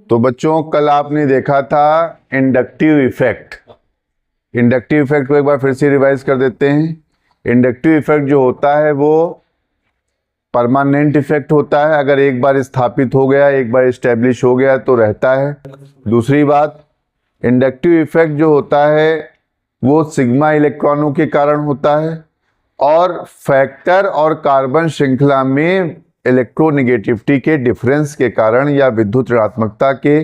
तो बच्चों कल आपने देखा था इंडक्टिव इफेक्ट। इंडक्टिव इफेक्ट को एक बार फिर से रिवाइज कर देते हैं। इंडक्टिव इफेक्ट जो होता है वो परमानेंट इफेक्ट होता है। अगर एक बार स्थापित हो गया, एक बार इस्टेब्लिश हो गया तो रहता है। दूसरी बात, इंडक्टिव इफेक्ट जो होता है वो सिग्मा इलेक्ट्रॉनों के कारण होता है और फैक्टर और कार्बन श्रृंखला में इलेक्ट्रोनेगेटिविटी के डिफरेंस के कारण या विद्युत ऋणात्मकता के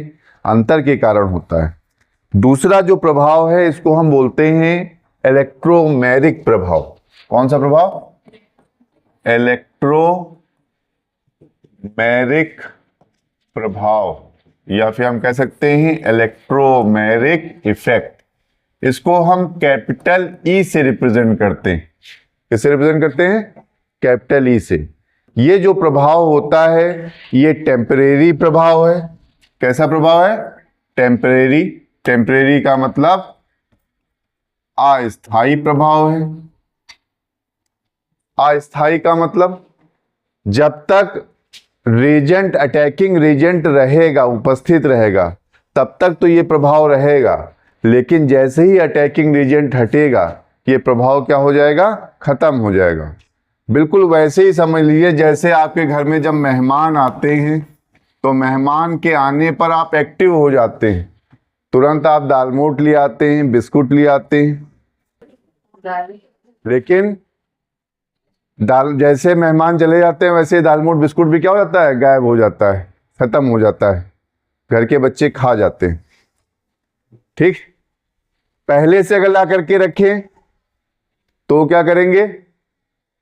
अंतर के कारण होता है। दूसरा जो प्रभाव है इसको हम बोलते हैं इलेक्ट्रोमेरिक प्रभाव। कौन सा प्रभाव? इलेक्ट्रोमेरिक प्रभाव, या फिर हम कह सकते हैं इलेक्ट्रोमेरिक इफेक्ट। इसको हम कैपिटल ई से रिप्रेजेंट करते हैं। किससे रिप्रेजेंट करते हैं? कैपिटल ई से। ये जो प्रभाव होता है ये टेम्परेरी प्रभाव है। कैसा प्रभाव है? टेम्परेरी। टेम्परेरी का मतलब अस्थायी प्रभाव है। अस्थायी का मतलब जब तक रीजेंट, अटैकिंग रीजेंट रहेगा, उपस्थित रहेगा, तब तक तो ये प्रभाव रहेगा, लेकिन जैसे ही अटैकिंग रीजेंट हटेगा ये प्रभाव क्या हो जाएगा? खत्म हो जाएगा। बिल्कुल वैसे ही समझ लीजिए जैसे आपके घर में जब मेहमान आते हैं तो मेहमान के आने पर आप एक्टिव हो जाते हैं, तुरंत आप दाल मोठ ले आते हैं, बिस्कुट ले आते हैं, लेकिन जैसे मेहमान चले जाते हैं वैसे दाल मोठ बिस्कुट भी क्या हो जाता है? गायब हो जाता है, खत्म हो जाता है, घर के बच्चे खा जाते हैं। ठीक, पहले से अगर ला करके रखें तो क्या करेंगे?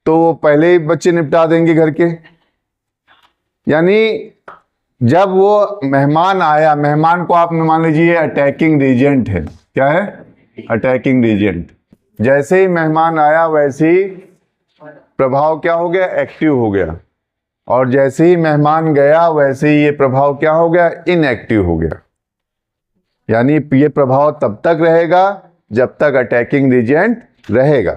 तो पहले ही बच्चे निपटा देंगे घर के। यानी जब वो मेहमान आया, मेहमान को आप मान लीजिए अटैकिंग रीजेंट है। क्या है? Attacking reagent. जैसे ही मेहमान आया वैसे ही प्रभाव क्या हो गया? एक्टिव हो गया। और जैसे ही मेहमान गया वैसे ही ये प्रभाव क्या हो गया? इनएक्टिव हो गया। यानी ये प्रभाव तब तक रहेगा जब तक अटैकिंग रीजेंट रहेगा।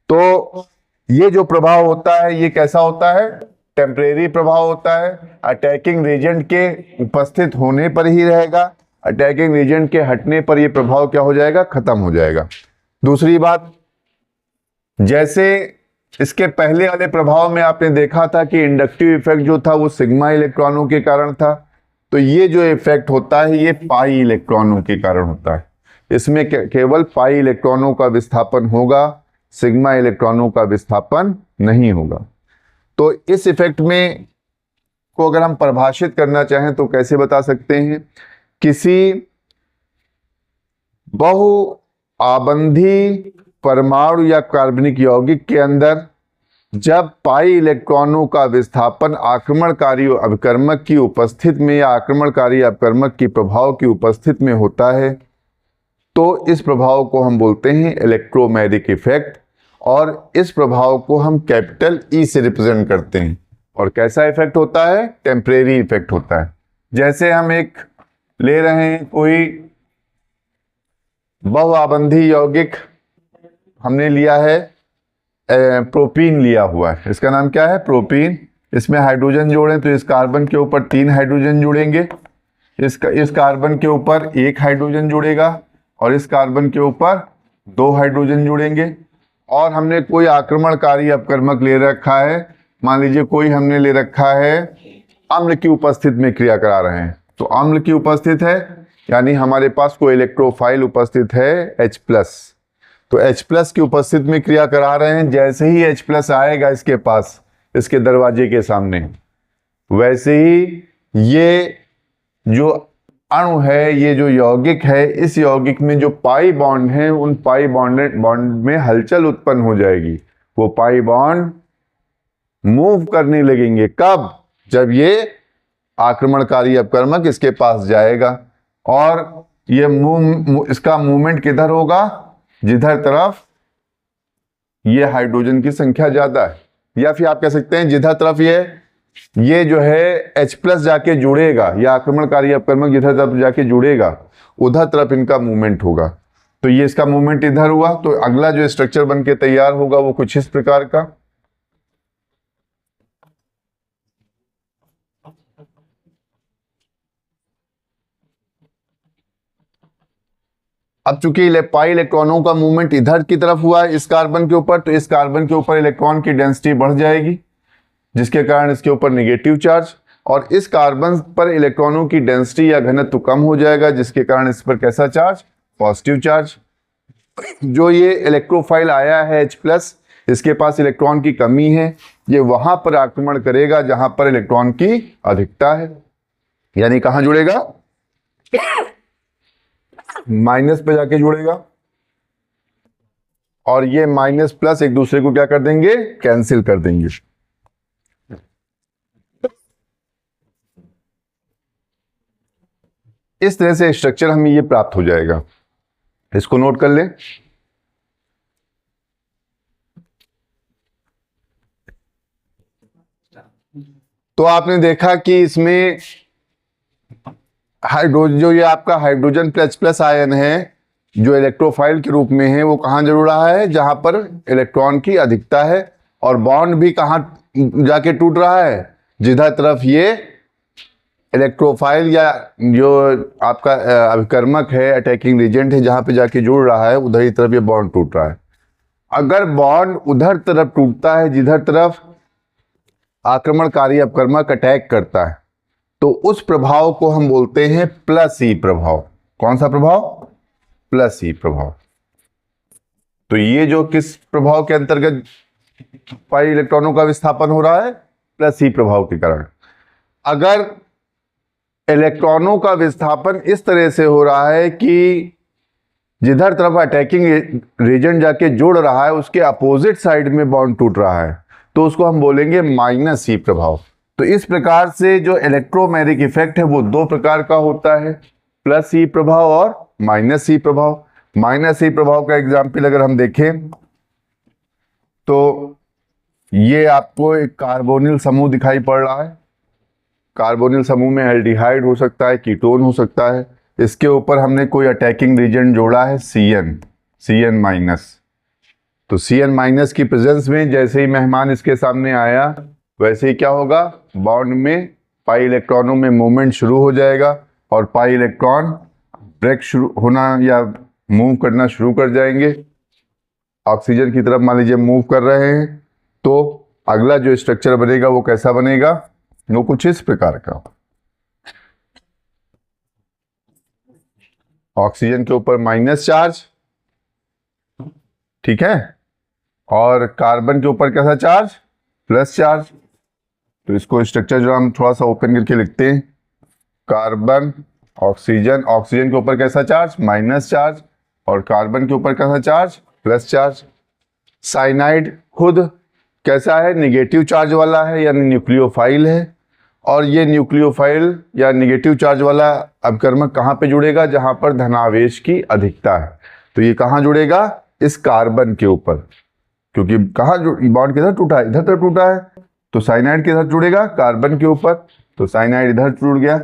तो ये जो प्रभाव होता है ये कैसा होता है? टेम्परेरी प्रभाव होता है। अटैकिंग रीजेंट के उपस्थित होने पर ही रहेगा, अटैकिंग रीजेंट के हटने पर ये प्रभाव क्या हो जाएगा? खत्म हो जाएगा। दूसरी बात, जैसे इसके पहले वाले प्रभाव में आपने देखा था कि इंडक्टिव इफेक्ट जो था वो सिग्मा इलेक्ट्रॉनों के कारण था, तो ये जो इफेक्ट होता है ये पाई इलेक्ट्रॉनों के कारण होता है। इसमें केवल पाई इलेक्ट्रॉनों का विस्थापन होगा, सिग्मा इलेक्ट्रॉनों का विस्थापन नहीं होगा। तो इस इफेक्ट में को अगर हम परिभाषित करना चाहें तो कैसे बता सकते हैं? किसी बहुआबंधी परमाणु या कार्बनिक यौगिक के अंदर जब पाई इलेक्ट्रॉनों का विस्थापन आक्रमणकारी अभिकर्मक की उपस्थिति में या आक्रमणकारी अभिकर्मक की प्रभाव की उपस्थिति में होता है तो इस प्रभाव को हम बोलते हैं इलेक्ट्रोमैग्नेटिक इफेक्ट, और इस प्रभाव को हम कैपिटल ई से रिप्रेजेंट करते हैं। और कैसा इफेक्ट होता है? टेम्परेरी इफेक्ट होता है। जैसे हम एक ले रहे हैं कोई बहुआबंधी यौगिक, हमने लिया है प्रोपीन लिया हुआ है। इसका नाम क्या है? प्रोपीन। इसमें हाइड्रोजन जोड़ें तो इस कार्बन के ऊपर 3 हाइड्रोजन जुड़ेंगे, इस कार्बन के ऊपर 1 हाइड्रोजन जुड़ेगा और इस कार्बन के ऊपर 2 हाइड्रोजन जुड़ेंगे। और हमने कोई आक्रमणकारी अपकर्मक ले रखा है, मान लीजिए कोई हमने ले रखा है अम्ल की उपस्थिति में क्रिया करा रहे हैं, तो अम्ल की उपस्थित है यानी हमारे पास कोई इलेक्ट्रोफाइल उपस्थित है H+, तो H+ की उपस्थिति में क्रिया करा रहे हैं। जैसे ही H+ आएगा इसके पास, इसके दरवाजे के सामने, वैसे ही ये जो अणु है, ये जो यौगिक है, इस यौगिक में जो पाई बॉन्ड है उन पाई बॉन्ड में हलचल उत्पन्न हो जाएगी। वो पाई बॉन्ड मूव करने लगेंगे। कब? जब ये आक्रमणकारी अपकर्मक इसके पास जाएगा। और ये इसका मूवमेंट किधर होगा? जिधर तरफ ये हाइड्रोजन की संख्या ज्यादा है, या फिर आप कह सकते हैं जिधर तरफ ये जो है H+ जाके जुड़ेगा, या आक्रमणकारी अपकर्मक जिधर तरफ जाके जुड़ेगा उधर तरफ इनका मूवमेंट होगा। तो ये इसका मूवमेंट इधर हुआ, तो अगला जो स्ट्रक्चर बनके तैयार होगा वो कुछ इस प्रकार का। अब चूंकि पाई इलेक्ट्रॉनों का मूवमेंट इधर की तरफ हुआ है इस कार्बन के ऊपर, तो इस कार्बन के ऊपर इलेक्ट्रॉन की डेंसिटी बढ़ जाएगी, जिसके कारण इसके ऊपर नेगेटिव चार्ज, और इस कार्बन पर इलेक्ट्रॉनों की डेंसिटी या घनत्व कम हो जाएगा, जिसके कारण इस पर कैसा चार्ज, पॉजिटिव चार्ज। जो ये इलेक्ट्रोफाइल आया है H+, इसके पास इलेक्ट्रॉन की कमी है, ये वहां पर आक्रमण करेगा जहां पर इलेक्ट्रॉन की अधिकता है, यानी कहां जुड़ेगा, माइनस पे जाके जुड़ेगा, और ये माइनस प्लस एक दूसरे को क्या कर देंगे, कैंसिल कर देंगे। इस तरह से स्ट्रक्चर हमें ये प्राप्त हो जाएगा, इसको नोट कर ले। तो आपने देखा कि इसमें हाइड्रोजन, जो ये आपका हाइड्रोजन प्लस आयन है जो इलेक्ट्रोफाइल के रूप में है, वो कहां जुड़ रहा है, जहां पर इलेक्ट्रॉन की अधिकता है, और बॉन्ड भी कहां जाके टूट रहा है, जिधर तरफ ये इलेक्ट्रोफाइल या जो आपका अभिकर्मक है, अटैकिंग एजेंट है, जहां पे जाके जुड़ रहा है, उधर ही तरफ ये बॉन्ड टूट रहा है। अगर बॉन्ड उधर तरफ टूटता है जिधर तरफ आक्रमणकारी अपकर्मक अटैक करता है, तो उस प्रभाव को हम बोलते हैं प्लस ई प्रभाव। कौन सा प्रभाव, प्लस ई प्रभाव। तो ये जो किस प्रभाव के अंतर्गत पाई इलेक्ट्रॉनों का विस्थापन हो रहा है, प्लस ई प्रभाव के कारण। अगर इलेक्ट्रॉनों का विस्थापन इस तरह से हो रहा है कि जिधर तरफ अटैकिंग रीजन जाके जुड़ रहा है उसके अपोजिट साइड में बॉन्ड टूट रहा है, तो उसको हम बोलेंगे माइनस ई प्रभाव। तो इस प्रकार से जो इलेक्ट्रोमैग्नेटिक इफेक्ट है वो दो प्रकार का होता है, प्लस ई प्रभाव और माइनस ई प्रभाव। माइनस ई प्रभाव का एग्जाम्पल अगर हम देखें तो ये आपको एक कार्बोनिल समूह दिखाई पड़ रहा है। कार्बोनिल समूह में एल्डिहाइड हो सकता है, कीटोन हो सकता है, इसके ऊपर हमने कोई अटैकिंग रीजन जोड़ा है Cn माइनस। तो Cn माइनस की प्रेजेंस में जैसे ही मेहमान इसके सामने आया, वैसे ही क्या होगा, बॉन्ड में पाई इलेक्ट्रॉनों में मूवमेंट शुरू हो जाएगा, और पाई इलेक्ट्रॉन ब्रेक शुरू होना या मूव करना शुरू कर जाएंगे, ऑक्सीजन की तरफ मान लीजिए मूव कर रहे हैं। तो अगला जो स्ट्रक्चर बनेगा वो कैसा बनेगा, वो कुछ इस प्रकार का, ऑक्सीजन के ऊपर माइनस चार्ज, ठीक है, और कार्बन के ऊपर कैसा चार्ज, प्लस चार्ज। तो इसको स्ट्रक्चर जो हम थोड़ा सा ओपन करके लिखते हैं, कार्बन ऑक्सीजन, ऑक्सीजन के ऊपर कैसा चार्ज, माइनस चार्ज, और कार्बन के ऊपर कैसा चार्ज, प्लस चार्ज। साइनाइड खुद कैसा है, निगेटिव चार्ज वाला है, यानी न्यूक्लियोफाइल है, और ये न्यूक्लियोफाइल या निगेटिव चार्ज वाला अपकर्मक कहाँ पे जुड़ेगा, जहां पर धनावेश की अधिकता है। तो ये कहाँ जुड़ेगा, इस कार्बन के ऊपर, क्योंकि कहाँ बॉन्ड किधर टूटा है, इधर तरफ टूटा है, तो साइनाइड किधर जुड़ेगा, कार्बन के ऊपर। तो साइनाइड इधर जुड़ गया,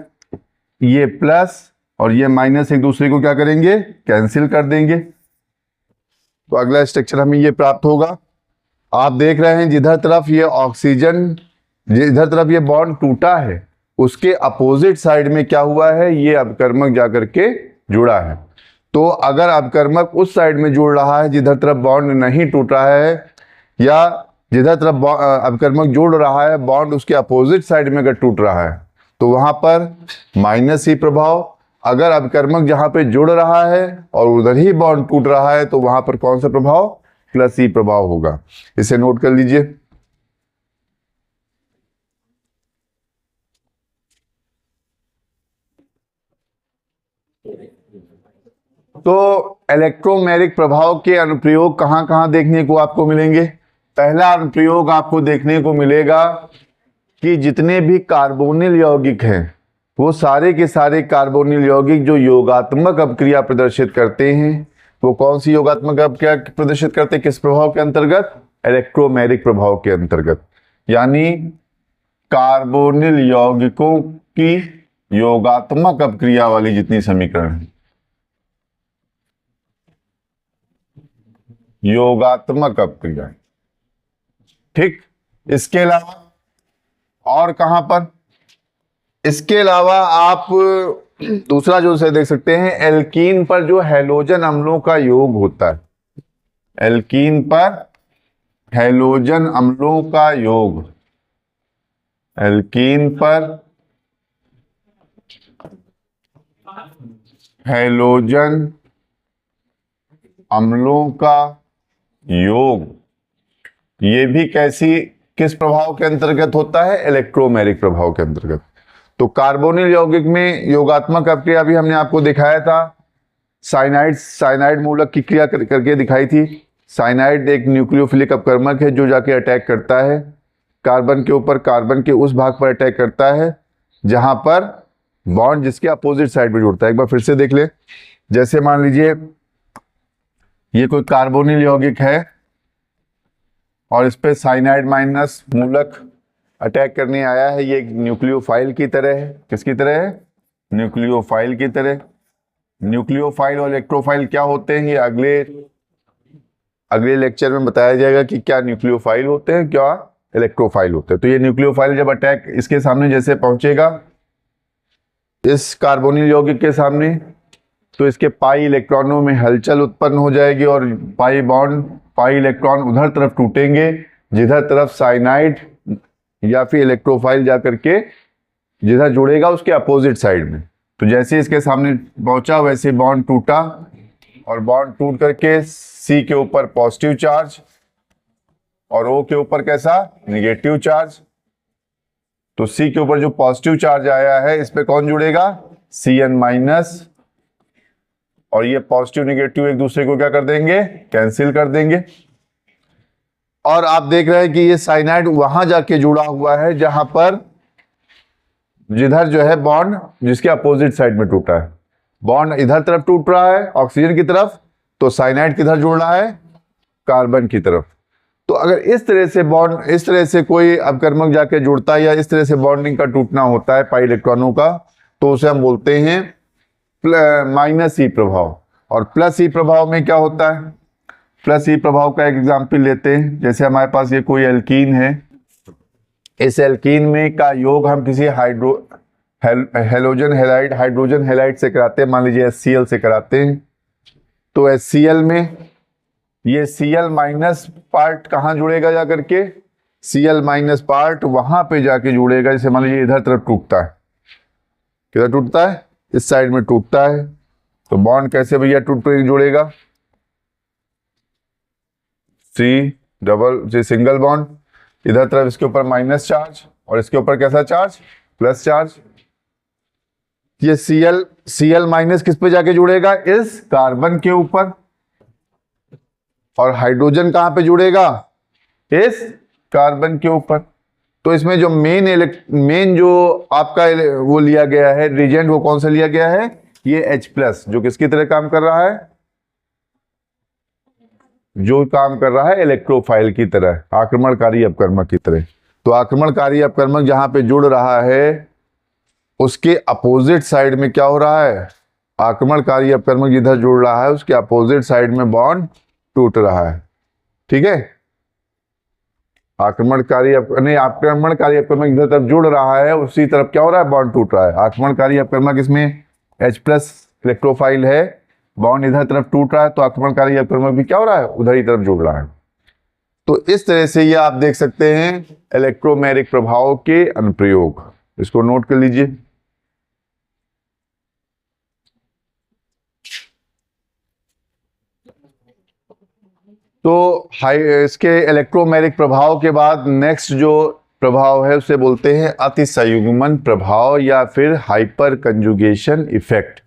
ये प्लस और ये माइनस एक दूसरे को क्या करेंगे, कैंसिल कर देंगे। तो अगला स्ट्रक्चर हमें ये प्राप्त होगा। आप देख रहे हैं जिधर तरफ ये ऑक्सीजन, जिधर तरफ ये बॉन्ड टूटा है, उसके अपोजिट साइड में क्या हुआ है, ये अपकर्मक जाकर के जुड़ा है। तो अगर अपकर्मक उस साइड में जुड़ रहा है जिधर तरफ बॉन्ड नहीं टूट रहा है, या जिधर तरफ अपकर्मक जुड़ रहा है बॉन्ड उसके अपोजिट साइड में अगर टूट रहा है, तो वहां पर माइनस ई प्रभाव। अगर अपकर्मक जहां पे जुड़ रहा है और उधर ही बॉन्ड टूट रहा है, तो वहां पर कौन सा प्रभाव, प्लस ई प्रभाव होगा। इसे नोट कर लीजिए। तो इलेक्ट्रोमैग्नेटिक प्रभाव के अनुप्रयोग कहां कहां देखने को आपको मिलेंगे। पहला अनुप्रयोग आपको देखने को मिलेगा कि जितने भी कार्बोनिल यौगिक हैं, वो सारे के सारे कार्बोनिल यौगिक जो योगात्मक अपक्रिया प्रदर्शित करते हैं, वो कौन सी योगात्मक अपक्रिया प्रदर्शित करते हैं, किस प्रभाव के अंतर्गत, इलेक्ट्रोमैग्नेटिक प्रभाव के अंतर्गत। यानी कार्बोनिल यौगिकों की योगात्मक अपक्रिया वाली जितनी समीकरण है, योगात्मक अपक्रिया, ठीक। इसके अलावा और कहां पर, इसके अलावा आप दूसरा जो से देख सकते हैं, एल्कीन पर जो हैलोजन अम्लों का योग होता है, एल्कीन पर हैलोजन अम्लों का योग, एल्कीन पर हैलोजन अम्लों का योग, ये भी किस प्रभाव के अंतर्गत होता है? इलेक्ट्रोमेरिक प्रभाव के अंतर्गत। तो कार्बोनिल यौगिक में योगात्मक अपक्रिया भी हमने आपको दिखाया था, साइनाइड मूलक की क्रिया करके दिखाई थी। साइनाइड एक न्यूक्लियोफिलिक अपकर्मक है जो जाके अटैक करता है कार्बन के ऊपर, कार्बन के उस भाग पर अटैक करता है जहां पर बॉन्ड जिसके अपोजिट साइड में जुड़ता है। एक बार फिर से देख ले, जैसे मान लीजिए ये कोई कार्बोनिल यौगिक है और इस पे साइनाइड माइनस मूलक अटैक करने आया है, ये एक न्यूक्लियोफाइल की तरह है। किसकी तरह है? न्यूक्लियोफाइल की तरह। न्यूक्लियोफाइल और इलेक्ट्रोफाइल क्या होते हैं, ये अगले लेक्चर में बताया जाएगा कि क्या न्यूक्लियोफाइल होते हैं, क्या इलेक्ट्रोफाइल होते हैं। तो ये न्यूक्लियोफाइल जब अटैक इसके सामने जैसे पहुंचेगा इस कार्बोनिल यौगिक के सामने, तो इसके पाई इलेक्ट्रॉनों में हलचल उत्पन्न हो जाएगी और पाई इलेक्ट्रॉन उधर तरफ टूटेंगे जिधर तरफ साइनाइड या फिर इलेक्ट्रोफाइल जाकर के जिधर जुड़ेगा उसके अपोजिट साइड में। तो जैसे इसके सामने पहुंचा वैसे बॉन्ड टूटा और बॉन्ड टूट करके सी के ऊपर पॉजिटिव चार्ज और ओ के ऊपर कैसा? Negative charge. तो सी के ऊपर जो पॉजिटिव चार्ज आया है इस पे कौन जुड़ेगा? Cn माइनस, और ये पॉजिटिव निगेटिव एक दूसरे को क्या कर देंगे? कैंसिल कर देंगे। और आप देख रहे हैं कि ये साइनाइड वहां जाके जुड़ा हुआ है जहां पर जिधर जो है बॉन्ड जिसके अपोजिट साइड में टूटा है। बॉन्ड इधर तरफ टूट रहा है ऑक्सीजन की तरफ, तो साइनाइड किधर जुड़ रहा है? कार्बन की तरफ। तो अगर इस तरह से कोई अपकर्मक जाके जुड़ता है या इस तरह से बॉन्डिंग का टूटना होता है पाई इलेक्ट्रॉनों का, तो उसे हम बोलते हैं माइनस ई प्रभाव। और प्लस ई प्रभाव में क्या होता है? प्लस ई प्रभाव का एक एग्जाम्पल लेते हैं। जैसे हमारे पास ये कोई एल्कीन है, इस एल्कीन में का योग हम किसी हाइड्रोजन हैलाइड से कराते हैं, मान लीजिए HCl से कराते हैं। तो HCl में ये Cl माइनस पार्ट कहाँ जुड़ेगा जाकर के? Cl माइनस पार्ट वहां पे जाके जुड़ेगा। जैसे मान लीजिए इधर तरफ टूटता है, किधर टूटता है? इस साइड में टूटता है। तो बॉन्ड कैसे भैया जुड़ेगा? सिंगल बॉन्ड, इधर तरफ इसके ऊपर माइनस चार्ज और इसके ऊपर कैसा चार्ज? Plus charge. ये Cl माइनस किस पे जाके जुड़ेगा? इस कार्बन के ऊपर। और हाइड्रोजन कहां पे जुड़ेगा? इस कार्बन के ऊपर। तो इसमें जो मेन जो आपका वो लिया गया है रिएजेंट, वो कौन सा लिया गया है? ये H+, जो किसकी तरह काम कर रहा है? जो काम कर रहा है इलेक्ट्रोफाइल की तरह, आक्रमणकारी अपकर्मक की तरह। तो आक्रमणकारी अपकर्मक जहां पे जुड़ रहा है उसके अपोजिट साइड में क्या हो रहा है? आक्रमणकारी अपकर्मक जिधर जुड़ रहा है उसके अपोजिट साइड में बॉन्ड टूट रहा है। ठीक है, आक्रमणकारी अपकर्मक जिधर तरफ जुड़ रहा है उसी तरफ क्या हो रहा है? बॉन्ड टूट रहा है। आक्रमणकारी अपकर्मक इसमें H+ इलेक्ट्रोफाइल है, बॉन्ड इधर तरफ टूट रहा है, तो आक्रमणकारी अपकर्मक भी क्या हो रहा है? उधर ही तरफ जुड़ रहा है। तो इस तरह से ये आप देख सकते हैं इलेक्ट्रोमेरिक प्रभाव के अनुप्रयोग। इसको नोट कर लीजिए। तो इसके इलेक्ट्रोमेरिक प्रभाव के बाद नेक्स्ट जो प्रभाव है उसे बोलते हैं अतिसंयुग्मन प्रभाव या फिर हाइपर कंजुगेशन इफेक्ट।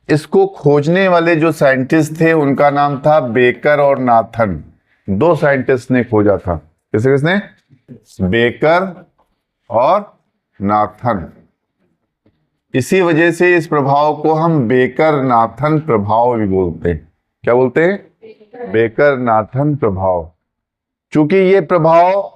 इसको खोजने वाले जो साइंटिस्ट थे उनका नाम था बेकर और नाथन। दो साइंटिस्ट ने खोजा था। किसने? बेकर और नाथन। इसी वजह से इस प्रभाव को हम बेकर नाथन प्रभाव भी बोलते हैं। क्या बोलते हैं? बेकर नाथन प्रभाव। चूंकि ये प्रभाव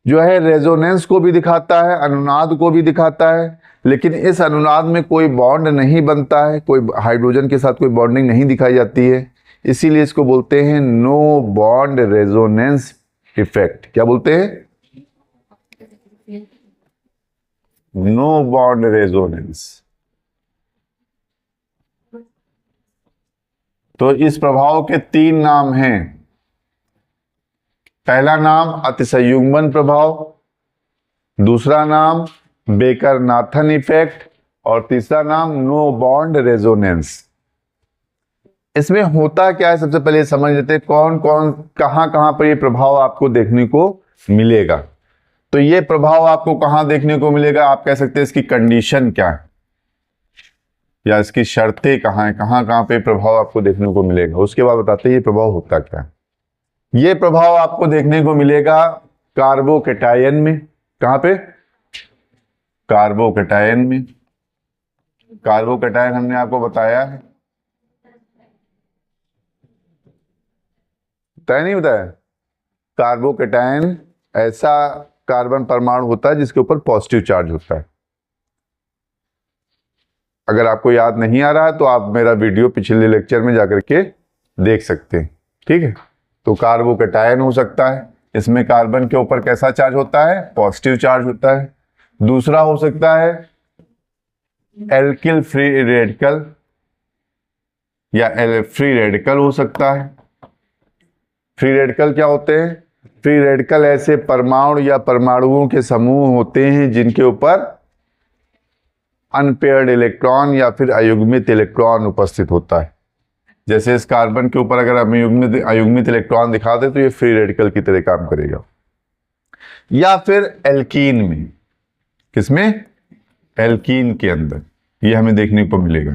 जो है रेजोनेंस को भी दिखाता है, अनुनाद को भी दिखाता है, लेकिन इस अनुनाद में कोई बॉन्ड नहीं बनता है, कोई हाइड्रोजन के साथ कोई बॉन्डिंग नहीं दिखाई जाती है। इसीलिए इसको बोलते हैं नो बॉन्ड रेजोनेंस इफेक्ट। क्या बोलते हैं? No bond resonance. तो इस प्रभाव के तीन नाम हैं। पहला नाम अतिसंयुग्मन प्रभाव, दूसरा नाम बेकर नाथन इफेक्ट और तीसरा नाम नो बॉन्ड रेजोनेंस। इसमें होता क्या है, सबसे पहले समझ लेते हैं कौन कौन कहां कहां पर ये प्रभाव आपको देखने को मिलेगा। तो ये प्रभाव आपको कहां देखने को मिलेगा, आप कह सकते हैं इसकी कंडीशन क्या है या इसकी शर्तें कहां है, कहां कहां पे प्रभाव आपको देखने को मिलेगा। उसके बाद बताते हैं ये प्रभाव होता क्या है। ये प्रभाव आपको देखने को मिलेगा कार्बोकैटायन में। कहां पे? कार्बोकैटायन में। कार्बोकैटायन हमने आपको बताया है, बताया नहीं बताया? कार्बोकैटायन ऐसा कार्बन परमाणु होता है जिसके ऊपर पॉजिटिव चार्ज होता है। अगर आपको याद नहीं आ रहा है तो आप मेरा वीडियो पिछले लेक्चर में जाकर के देख सकते हैं, ठीक है। तो कार्बोकैटायन हो सकता है, इसमें कार्बन के ऊपर कैसा चार्ज होता है? पॉजिटिव चार्ज होता है। दूसरा हो सकता है एल्किल फ्री रेडिकल या फ्री रेडिकल हो सकता है। फ्री रेडिकल क्या होते हैं? फ्री रेडिकल ऐसे परमाणु या परमाणुओं के समूह होते हैं जिनके ऊपर अनपेयर्ड इलेक्ट्रॉन या फिर अयुग्मित इलेक्ट्रॉन उपस्थित होता है। जैसे इस कार्बन के ऊपर अगर हम अयुग्मित इलेक्ट्रॉन दिखा दे तो ये फ्री रेडिकल की तरह काम करेगा। या फिर एल्कीन में, किसमें? एल्कीन के अंदर ये हमें देखने को मिलेगा।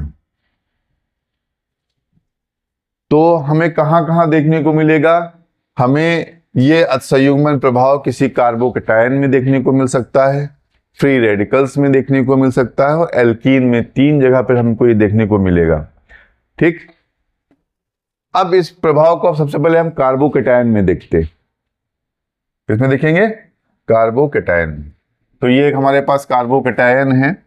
तो हमें कहां कहां देखने को मिलेगा? हमें ये अतिसंयुग्मन प्रभाव किसी कार्बोकैटायन में देखने को मिल सकता है, फ्री रेडिकल्स में देखने को मिल सकता है और एल्कीन में। तीन जगह पर हमको ये देखने को मिलेगा, ठीक। अब इस प्रभाव को सबसे पहले हम कार्बोकैटायन में देखते। किसमें देखेंगे? कार्बोकैटायन। तो ये एक हमारे पास कार्बोकैटायन है,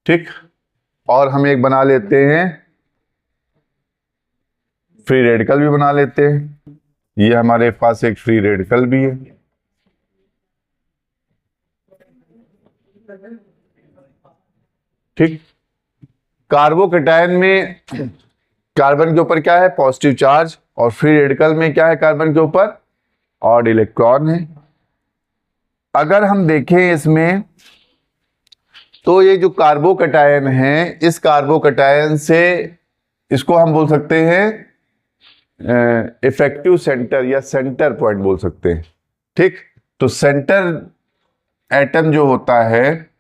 ठीक। और हम एक बना लेते हैं फ्री रेडिकल भी बना लेते हैं। ये हमारे पास एक फ्री रेडिकल भी है, ठीक। कार्बोकैटायन में कार्बन के ऊपर क्या है? Positive charge. और फ्री रेडिकल में क्या है? कार्बन के ऊपर ऑड इलेक्ट्रॉन है। अगर हम देखें इसमें तो ये जो कार्बोकैटायन है, इस कार्बोकैटायन से इसको हम बोल सकते हैं इफेक्टिव सेंटर या सेंटर पॉइंट बोल सकते हैं, ठीक। तो सेंटर एटम जो होता है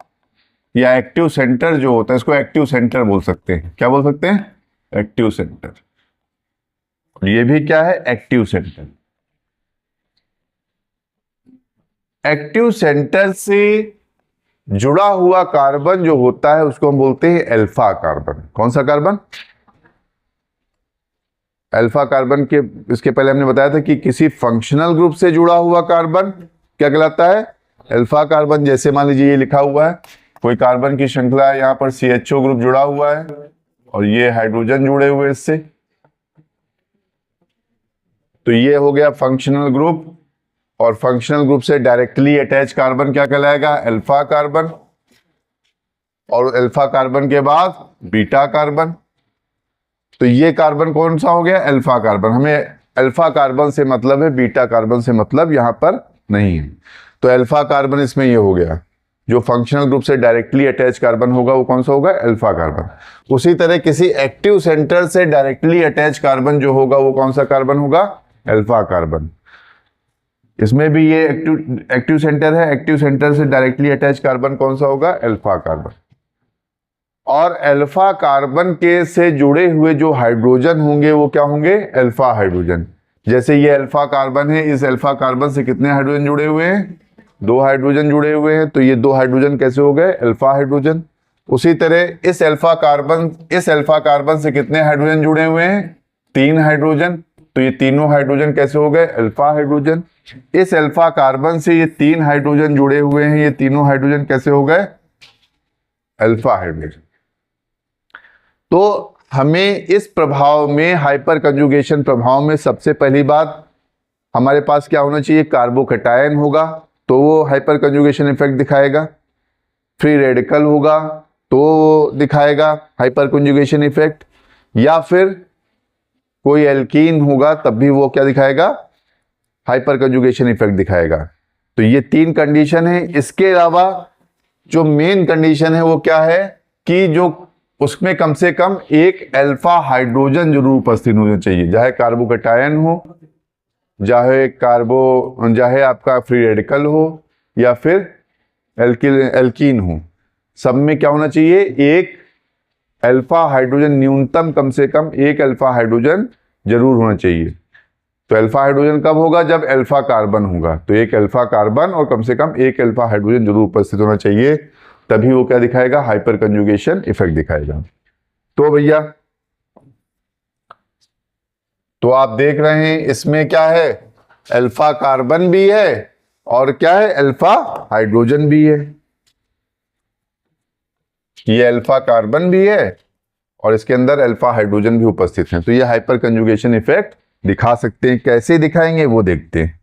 या एक्टिव सेंटर जो होता है, इसको एक्टिव सेंटर बोल सकते हैं। क्या बोल सकते हैं? Active centre. और ये भी क्या है? Active centre. एक्टिव सेंटर से जुड़ा हुआ कार्बन जो होता है उसको हम बोलते हैं अल्फा कार्बन। कौन सा कार्बन? अल्फा कार्बन के इसके पहले हमने बताया था कि किसी फंक्शनल ग्रुप से जुड़ा हुआ कार्बन क्या कहलाता है? Alpha carbon. जैसे मान लीजिए ये लिखा हुआ है, कोई कार्बन की श्रृंखला है, यहां पर CHO ग्रुप जुड़ा हुआ है और ये हाइड्रोजन जुड़े हुए इससे, तो ये हो गया फंक्शनल ग्रुप। और फंक्शनल ग्रुप से डायरेक्टली अटैच कार्बन क्या कहलाएगा? Alpha carbon. और अल्फा कार्बन के बाद बीटा कार्बन। तो ये कार्बन कौन सा हो गया? Alpha carbon. हमें अल्फा कार्बन से मतलब है, बीटा कार्बन से मतलब यहां पर नहीं है। तो अल्फा कार्बन इसमें ये हो गया। जो फंक्शनल ग्रुप से डायरेक्टली अटैच कार्बन होगा वो कौन सा होगा? Alpha carbon. उसी तरह किसी एक्टिव सेंटर से डायरेक्टली अटैच कार्बन जो होगा वो कौन सा कार्बन होगा? Alpha carbon. इसमें भी ये एक्टिव सेंटर है, एक्टिव सेंटर से डायरेक्टली अटैच कार्बन कौन सा होगा? Alpha carbon. और अल्फा कार्बन के से जुड़े हुए जो हाइड्रोजन होंगे वो क्या होंगे? Alpha hydrogen. जैसे ये अल्फा कार्बन है, इस अल्फा कार्बन से कितने हाइड्रोजन जुड़े हुए हैं? 2 हाइड्रोजन जुड़े हुए हैं। तो ये 2 हाइड्रोजन कैसे हो गए? Alpha hydrogen. उसी तरह इस अल्फा कार्बन से कितने हाइड्रोजन जुड़े हुए हैं? 3 हाइड्रोजन। तो ये तीनों हाइड्रोजन कैसे हो गए? Alpha hydrogen. इस अल्फा कार्बन से ये 3 हाइड्रोजन जुड़े हुए हैं, ये तीनों हाइड्रोजन कैसे हो गए? Alpha hydrogen. तो हमें इस प्रभाव में, हाइपर कंजुगेशन प्रभाव में, सबसे पहली बात हमारे पास क्या होना चाहिए, कार्बोकैटायन होगा तो वो हाइपर कंजुगेशन इफेक्ट दिखाएगा, फ्री रेडिकल होगा तो वो दिखाएगा हाइपर कंजुगेशन इफेक्ट, या फिर कोई एल्कीन होगा तब भी वो क्या दिखाएगा, हाइपर कंजुगेशन इफेक्ट दिखाएगा। तो ये 3 कंडीशन है। इसके अलावा जो मेन कंडीशन है वो क्या है कि जो उसमें कम से कम एक अल्फा हाइड्रोजन जरूर उपस्थित होना चाहिए, चाहे कार्बोकैटायन हो, चाहे आपका फ्री रेडिकल हो, या फिर एल्कीन हो। सब में क्या होना चाहिए, एक अल्फा हाइड्रोजन, न्यूनतम कम से कम एक अल्फा हाइड्रोजन जरूर होना चाहिए। तो अल्फा हाइड्रोजन कब होगा, जब अल्फा कार्बन होगा। तो एक अल्फा कार्बन और कम से कम एक अल्फा हाइड्रोजन जरूर उपस्थित होना चाहिए, तभी वो क्या दिखाएगा, हाइपर कंजुगेशन इफेक्ट दिखाएगा। तो भैया, तो आप देख रहे हैं इसमें क्या है, अल्फा कार्बन भी है और क्या है, अल्फा हाइड्रोजन भी है। ये अल्फा कार्बन भी है और इसके अंदर अल्फा हाइड्रोजन भी उपस्थित हैं। तो ये हाइपर कंजुगेशन इफेक्ट दिखा सकते हैं। कैसे दिखाएंगे वो देखते हैं।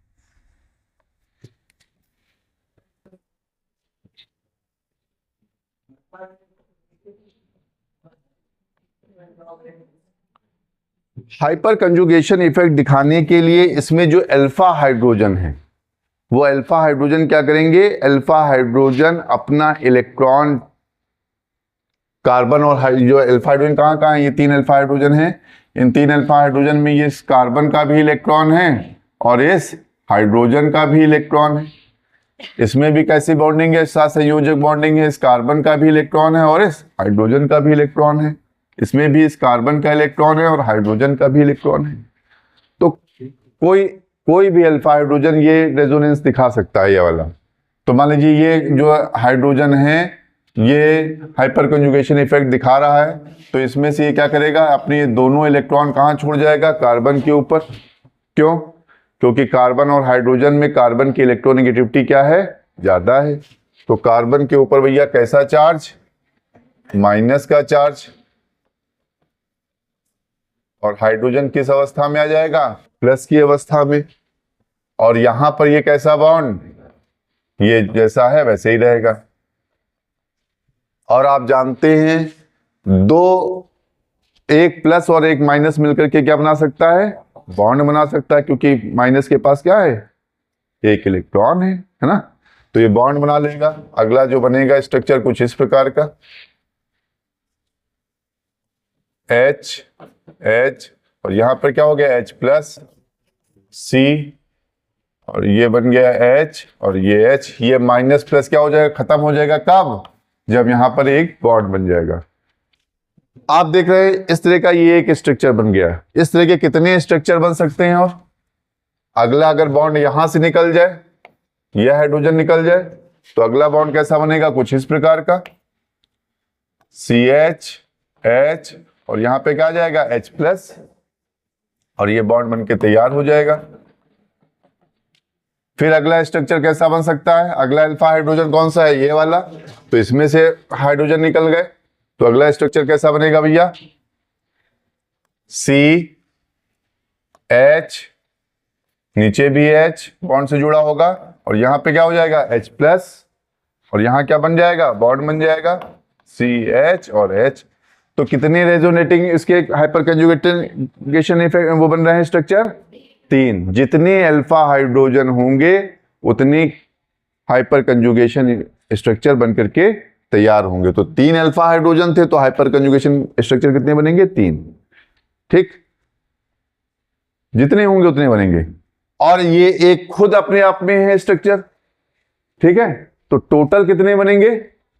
हाइपर कंजुगेशन इफेक्ट दिखाने के लिए इसमें जो अल्फा हाइड्रोजन है, वो अल्फा हाइड्रोजन क्या करेंगे, अल्फा हाइड्रोजन अपना इलेक्ट्रॉन, कार्बन और जो अल्फा हाइड्रोजन कहाँ कहाँ है, ये 3 अल्फा हाइड्रोजन है। इन 3 अल्फा हाइड्रोजन में ये कार्बन का भी इलेक्ट्रॉन है और इस हाइड्रोजन का भी इलेक्ट्रॉन है। इसमें भी कैसी बॉन्डिंग है, साथ संयोजक बॉन्डिंग है। इस कार्बन का भी इलेक्ट्रॉन है और इस हाइड्रोजन का भी इलेक्ट्रॉन है। इसमें भी इस कार्बन का इलेक्ट्रॉन है और हाइड्रोजन का भी इलेक्ट्रॉन है। तो कोई भी अल्फा हाइड्रोजन ये रेजोनेंस दिखा सकता है, ये वाला। तो मान लीजिए ये जो हाइड्रोजन है ये हाइपर कंजुगेशन इफेक्ट दिखा रहा है, तो इसमें से ये क्या करेगा, अपने दोनों इलेक्ट्रॉन कहाँ छोड़ जाएगा, कार्बन के ऊपर। क्यों, क्योंकि कार्बन और हाइड्रोजन में कार्बन की इलेक्ट्रोनेगेटिविटी क्या है, ज्यादा है। तो कार्बन के ऊपर भैया कैसा चार्ज, माइनस का चार्ज, और हाइड्रोजन किस अवस्था में आ जाएगा, प्लस की अवस्था में। और यहां पर ये कैसा बॉन्ड, ये जैसा है वैसे ही रहेगा। और आप जानते हैं एक प्लस और एक माइनस मिलकर के क्या बना सकता है, बॉन्ड बना सकता है, क्योंकि माइनस के पास क्या है, एक इलेक्ट्रॉन है ना। तो ये बॉन्ड बना लेगा। अगला जो बनेगा स्ट्रक्चर कुछ इस प्रकार का, H और यहां पर क्या हो गया, H प्लस C, और ये बन गया H और ये H। ये माइनस प्लस क्या हो जाएगा, खत्म हो जाएगा कब, जब यहां पर एक बॉन्ड बन जाएगा। आप देख रहे हैं इस तरह का ये एक स्ट्रक्चर बन गया। इस तरह के कितने स्ट्रक्चर बन सकते हैं। और अगला अगर बॉन्ड यहां से निकल जाए, यह हाइड्रोजन निकल जाए, तो अगला बॉन्ड कैसा बनेगा, कुछ इस प्रकार का, CH H और यहां पे क्या आ जाएगा, H प्लस, और ये बॉन्ड बन के तैयार हो जाएगा। फिर अगला स्ट्रक्चर कैसा बन सकता है, अगला अल्फा हाइड्रोजन कौन सा है, ये वाला। तो इसमें से हाइड्रोजन निकल गए, तो अगला स्ट्रक्चर कैसा बनेगा भैया, C H, नीचे भी H बॉन्ड से जुड़ा होगा, और यहां पे क्या हो जाएगा, H प्लस, और यहां क्या बन जाएगा, बॉन्ड बन जाएगा, CH और H। तो कितने रेजोनेटिंग इसके हाइपर कंजुगेशन इफेक्ट वो बन रहे हैं स्ट्रक्चर, 3। जितने अल्फा हाइड्रोजन होंगे उतनी हाइपर कंजुगेशन स्ट्रक्चर बन करके तैयार होंगे। तो 3 अल्फा हाइड्रोजन थे तो हाइपर कंजुगेशन स्ट्रक्चर कितने बनेंगे, 3। ठीक, जितने होंगे उतने बनेंगे। और ये एक खुद अपने आप में है स्ट्रक्चर, ठीक है। तो टोटल कितने बनेंगे,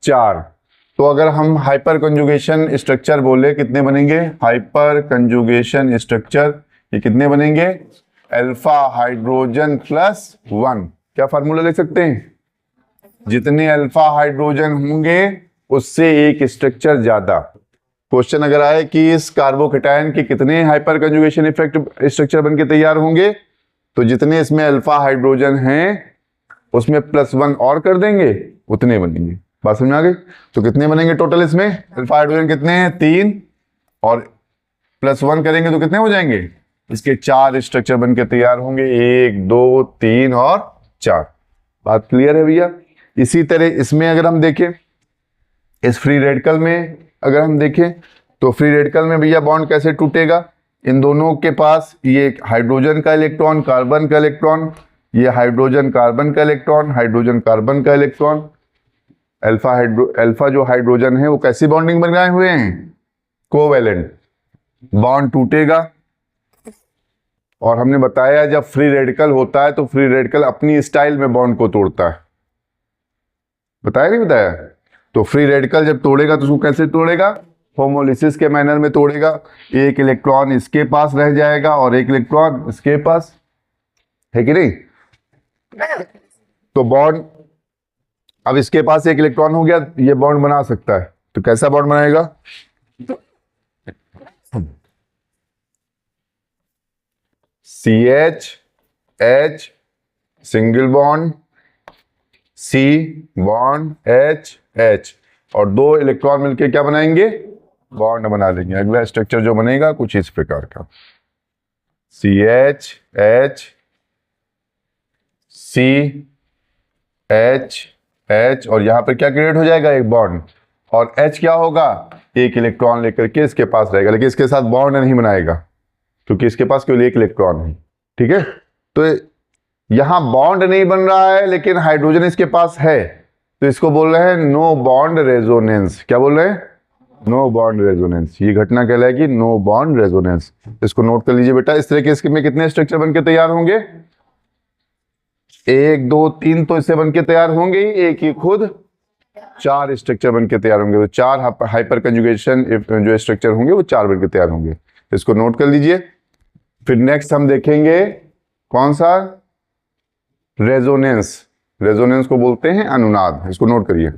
4। तो अगर हम हाइपर कंजुगेशन स्ट्रक्चर बोले कितने बनेंगे, हाइपर कंजुगेशन स्ट्रक्चर ये कितने बनेंगे, अल्फा हाइड्रोजन प्लस 1। क्या फार्मूला लिख सकते हैं, जितने अल्फा हाइड्रोजन होंगे उससे एक स्ट्रक्चर ज्यादा। क्वेश्चन अगर आए कि इस कार्बोकैटायन के कितने हाइपर कंजुगेशन इफेक्ट स्ट्रक्चर बनके तैयार होंगे, तो जितने इसमें अल्फा हाइड्रोजन हैं उसमें +1 और कर देंगे, उतने बनेंगे। बात समझ में आ गई। तो कितने बनेंगे टोटल इसमें, अल्फा हाइड्रोजन कितने हैं, 3, और +1 करेंगे तो कितने हो जाएंगे? इसके 4 स्ट्रक्चर बन के तैयार होंगे, 1 2 3 और 4। बात क्लियर है भैया? इसी तरह इसमें अगर हम देखें, इस फ्री रेडिकल में अगर हम देखें तो फ्री रेडिकल में भैया बॉन्ड कैसे टूटेगा? इन दोनों के पास ये हाइड्रोजन का इलेक्ट्रॉन, कार्बन का इलेक्ट्रॉन, ये हाइड्रोजन कार्बन का इलेक्ट्रॉन, हाइड्रोजन कार्बन का इलेक्ट्रॉन, अल्फा जो हाइड्रोजन है वो कैसी बॉन्डिंग बनाए हुए हैं? कोवेलेंट। बॉन्ड टूटेगा और हमने बताया जब फ्री रेडिकल होता है तो फ्री रेडिकल अपनी स्टाइल में बॉन्ड को तोड़ता है। बताया नहीं बताया? तो फ्री रेडिकल जब तोड़ेगा तो उसको कैसे तोड़ेगा? होमोलिसिस के मैनर में तोड़ेगा। एक इलेक्ट्रॉन इसके पास रह जाएगा और एक इलेक्ट्रॉन इसके पास, है कि नहीं? तो बॉन्ड अब इसके पास एक इलेक्ट्रॉन हो गया, ये बॉन्ड बना सकता है। तो कैसा बॉन्ड बनाएगा? CH H single bond, C bond H H और 2 इलेक्ट्रॉन मिलके क्या बनाएंगे? बॉन्ड बना देंगे। अगला स्ट्रक्चर जो बनेगा कुछ इस प्रकार का, CH H C H H और यहां पर क्या क्रिएट हो जाएगा? एक बॉन्ड। और H क्या होगा? एक इलेक्ट्रॉन लेकर के इसके पास रहेगा, लेकिन इसके साथ बॉन्ड नहीं बनाएगा क्योंकि इसके पास केवल एक इलेक्ट्रॉन है। ठीक है? तो यहां बॉन्ड नहीं बन रहा है लेकिन हाइड्रोजन इसके पास है, तो इसको बोल रहे हैं नो बॉन्ड रेजोनेंस। क्या बोल रहे हैं? No bond resonance. ये घटना कहलाएगी नो बॉन्ड रेजोनेंस। इसको नोट कर लीजिए बेटा। इस तरह के इसमें कितने स्ट्रक्चर बनके तैयार होंगे? 1 2 3 तो इससे बनके तैयार होंगे ही, एक ही खुद 4 स्ट्रक्चर बनके तैयार होंगे। तो 4 हाइपर कंजुगेशन जो स्ट्रक्चर होंगे वो 4 बनके तैयार होंगे। इसको नोट कर लीजिए। फिर नेक्स्ट हम देखेंगे कौन सा? रेजोनेंस। रेजोनेंस को बोलते हैं अनुनाद। इसको नोट करिए।